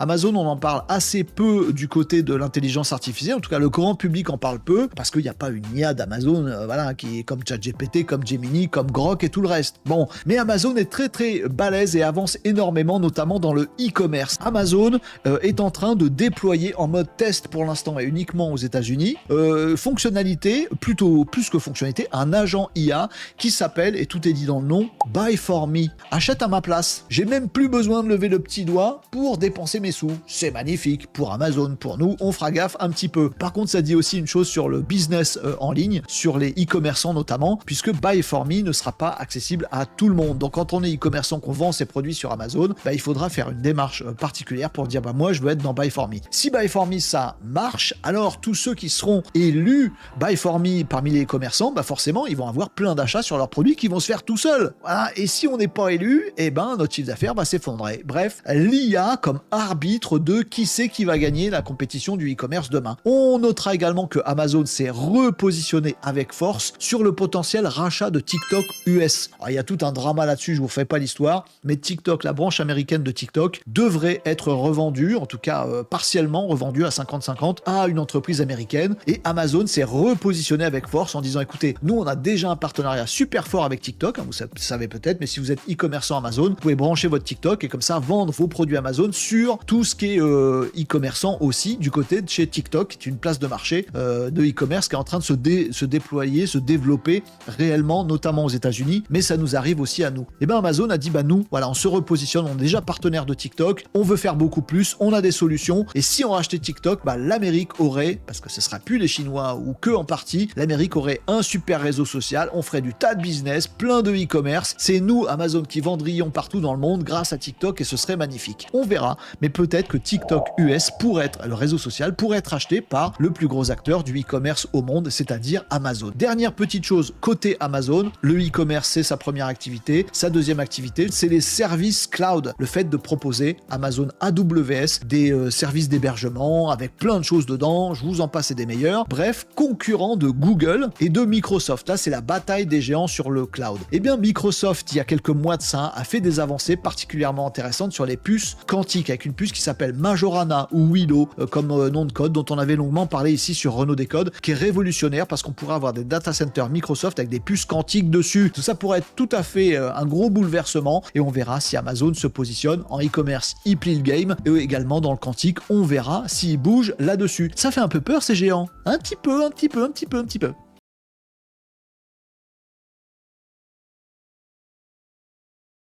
Amazon, on en parle assez peu du côté de l'intelligence artificielle, en tout cas le grand public en parle peu, parce qu'il n'y a pas une IA d'Amazon, voilà, qui est comme ChatGPT, comme Gemini, comme Grok et tout le reste. Bon, mais Amazon est très très balèze et avance énormément, notamment dans le e-commerce. Amazon est en train de déployer en mode test pour l'instant et uniquement aux États-Unis, fonctionnalité, plutôt plus que fonctionnalité, un agent IA qui s'appelle, et tout est dit dans le nom, Buy for Me. Achète à ma place. J'ai même plus besoin de lever le petit doigt pour dépenser mes sous. C'est magnifique pour Amazon, pour nous, on fera gaffe un petit peu. Par contre, ça dit aussi une chose sur le business en ligne, sur les e-commerçants notamment, puisque Buy for Me ne sera pas accessible à tout le monde. Donc quand on est e-commerçant, qu'on vend ses produits sur Amazon, il faudra faire une démarche particulière pour dire moi je veux être dans Buy for Me. Si Buy for Me ça marche, alors tous ceux qui seront élus Buy for Me parmi les commerçants, forcément ils vont avoir plein d'achats sur leurs produits qui vont se faire tout seuls. Voilà. Et si on n'est pas élu, notre chiffre d'affaires va s'effondrer. Bref, l'IA comme arbitre de qui c'est qui va gagner la compétition du e-commerce demain. On notera également que Amazon s'est repositionné avec force sur le potentiel rachat de TikTok US. Alors, il y a tout un drama là-dessus, je vous fais pas l'histoire, mais TikTok, la branche américaine de TikTok, devrait être revendue, en tout cas partiellement revendue à 50-50 à une entreprise américaine, et Amazon s'est repositionné avec force en disant écoutez, nous on a déjà un partenariat super fort avec TikTok, vous savez peut-être, mais si vous êtes e-commerçant Amazon, vous pouvez brancher votre TikTok et comme ça vendre vos produits Amazon sur tout ce qui est e-commerçant aussi du côté de chez TikTok, qui est une place de marché de e-commerce qui est en train de se déployer, se développer réellement, notamment aux États-Unis, mais ça nous arrive aussi à nous. Et Amazon a dit nous, voilà, on se repositionne, on est déjà partenaire de TikTok, on veut faire beaucoup plus, on a des solutions, et si on rachetait TikTok, l'Amérique aurait, parce que ce sera plus les Chinois ou que en partie, l'Amérique aurait un super réseau social, on ferait du tas de business, plein de e-commerce, c'est nous, Amazon, qui vendrions partout dans le monde grâce à TikTok et ce serait magnifique. On verra, mais peut-être que TikTok US pourrait être, le réseau social pourrait être acheté par le plus gros acteur du e-commerce au monde, c'est-à-dire Amazon. Dernière petite chose, côté Amazon, le e-commerce c'est sa première activité, sa deuxième activité c'est les services cloud, le fait de proposer Amazon AWS, des services d'hébergement avec plein de choses dedans, je vous en passe et des meilleurs, bref, concurrent de Google et de Microsoft. Là c'est la bataille des géants sur le cloud. Microsoft il y a quelques mois de ça a fait des avancées particulièrement intéressantes sur les puces quantiques, avec une puce qui s'appelle Majorana ou Willow comme nom de code, dont on avait longuement parlé ici sur Renault Décode, qui est révolutionnaire parce qu'on pourrait avoir des data centers Microsoft avec des puces quantiques dessus. Tout ça pourrait être tout à fait un gros bouleversement et on verra si Amazon se positionne en e-commerce, il plie le game, et également dans le quantique, on verra s'il bouge là-dessus. Ça fait un peu peur ces géants, un petit peu.